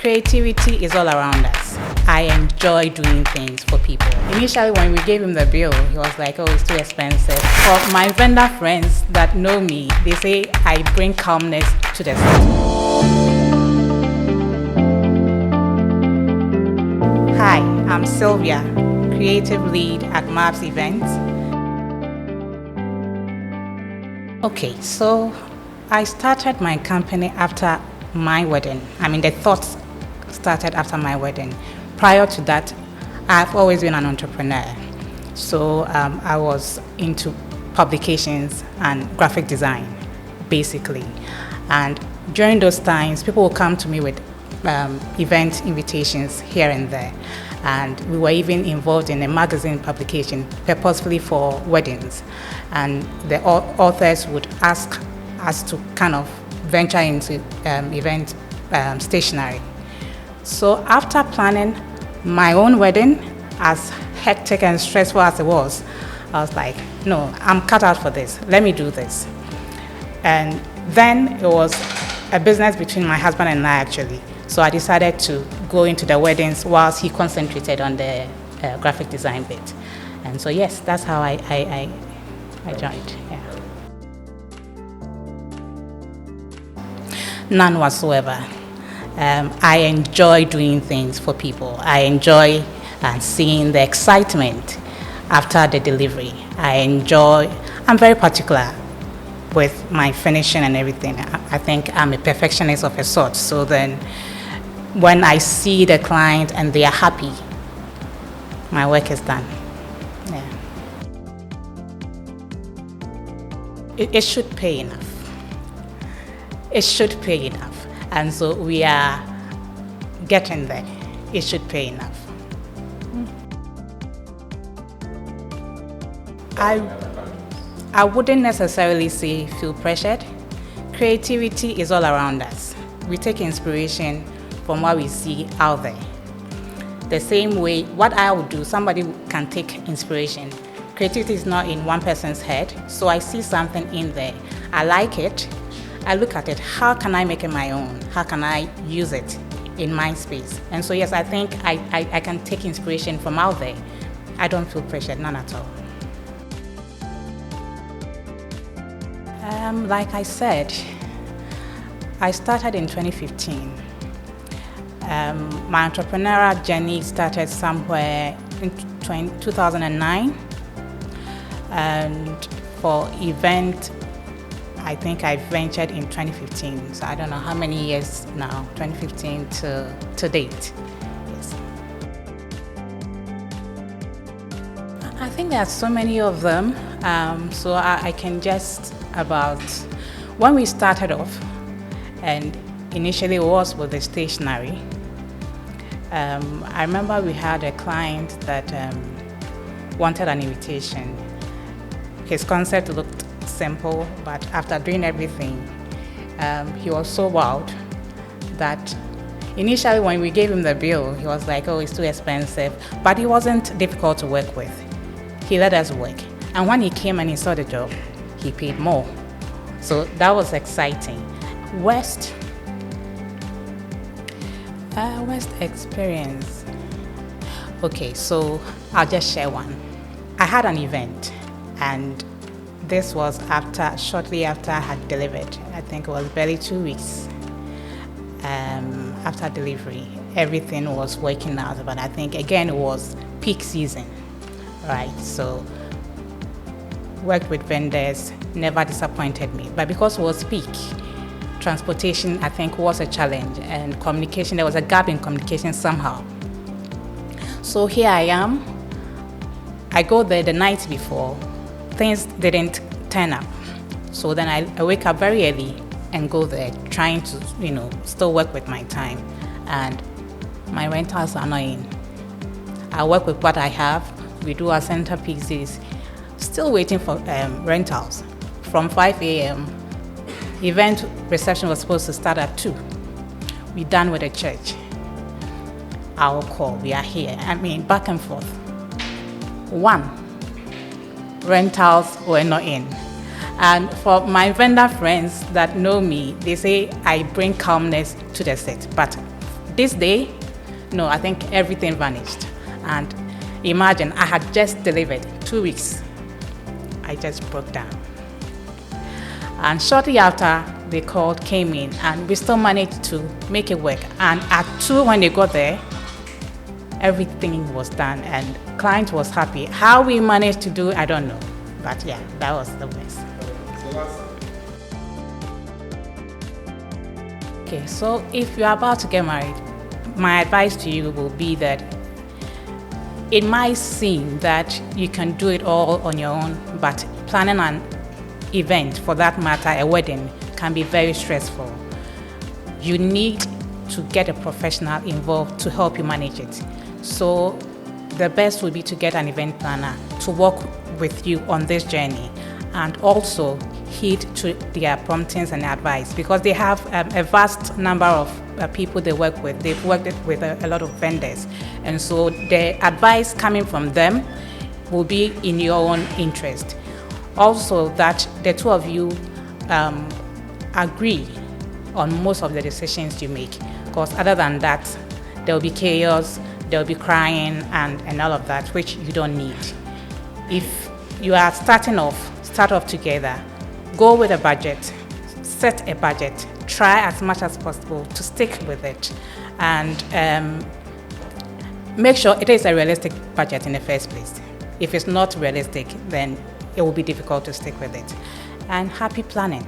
Creativity is all around us. I enjoy doing things for people. Initially, when we gave him the bill, he was like, oh, it's too expensive. For my vendor friends that know me, they say I bring calmness to the set. Hi, I'm Sylvia, creative lead at Maapz Event. Okay, so I started my company after my wedding. The thoughts started after my wedding. Prior to that, I've always been an entrepreneur. So I was into publications and graphic design, basically. And during those times, people would come to me with event invitations here and there. And we were even involved in a magazine publication purposefully for weddings. And the authors would ask us to kind of venture into event stationery. So after planning my own wedding, as hectic and stressful as it was, I was like, no, I'm cut out for this. Let me do this. And then it was a business between my husband and I, actually. So I decided to go into the weddings whilst he concentrated on the graphic design bit. And so yes, that's how I joined. Yeah. None whatsoever. I enjoy doing things for people. I enjoy seeing the excitement after the delivery. I'm very particular with my finishing and everything. I think I'm a perfectionist of a sort. So then when I see the client and they are happy, my work is done. Yeah. It should pay enough. It should pay enough. And so we are getting there. It should pay enough. I wouldn't necessarily say feel pressured. Creativity is all around us. We take inspiration from what we see out there. The same way, what I would do, somebody can take inspiration. Creativity is not in one person's head, so I see something in there. I like it. I look at it, how can I make it my own? How can I use it in my space? And so yes, I think I can take inspiration from out there. I don't feel pressured, none at all. Like I said, I started in 2015. My entrepreneurial journey started somewhere in 2009. And for event, I think I ventured in 2015, so I don't know how many years now, 2015 to date. Yes. I think there are so many of them, so I can just about, when we started off, and initially it was with the stationery. I remember we had a client that wanted an invitation. His concept looked simple, but after doing everything, he was so wowed that initially when we gave him the bill, he was like, oh, it's too expensive, but he wasn't difficult to work with. He let us work. And when he came and he saw the job, he paid more. So that was exciting. West experience. Okay, so I'll just share one. I had an event, and this was shortly after I had delivered. I think it was barely 2 weeks after delivery. Everything was working out, but I think again it was peak season, right? So worked with vendors, never disappointed me. But because it was peak, transportation I think was a challenge, and communication, there was a gap in communication somehow. So here I am. I go there the night before. Things didn't turn up. So then I wake up very early and go there trying to, still work with my time. And my rentals are not in. I work with what I have. We do our centerpieces. Still waiting for rentals. From 5 a.m., event reception was supposed to start at 2. We're done with the church. I'll call, we are here. Back and forth. 1. Rentals were not in. And for my vendor friends that know me, they say I bring calmness to the set. But this day, no, I think everything vanished. And imagine, I had just delivered 2 weeks. I just broke down. And shortly after, the call came in, and we still managed to make it work. And at 2, when they got there, everything was done, and client was happy. How we managed to do, I don't know. But yeah, that was the best. Okay, so if you're about to get married, my advice to you will be that it might seem that you can do it all on your own, but planning an event, for that matter, a wedding, can be very stressful. You need to get a professional involved to help you manage it. So the best would be to get an event planner to work with you on this journey, and also heed to their promptings and advice, because they have a vast number of people they work with. They've worked with a lot of vendors, and so the advice coming from them will be in your own interest. Also, that the two of you agree on most of the decisions you make, because other than that, there will be chaos, there will be crying and all of that, which you don't need. If you are start off together, go with a budget, set a budget, try as much as possible to stick with it, and make sure it is a realistic budget in the first place. If it's not realistic, then it will be difficult to stick with it. And happy planning.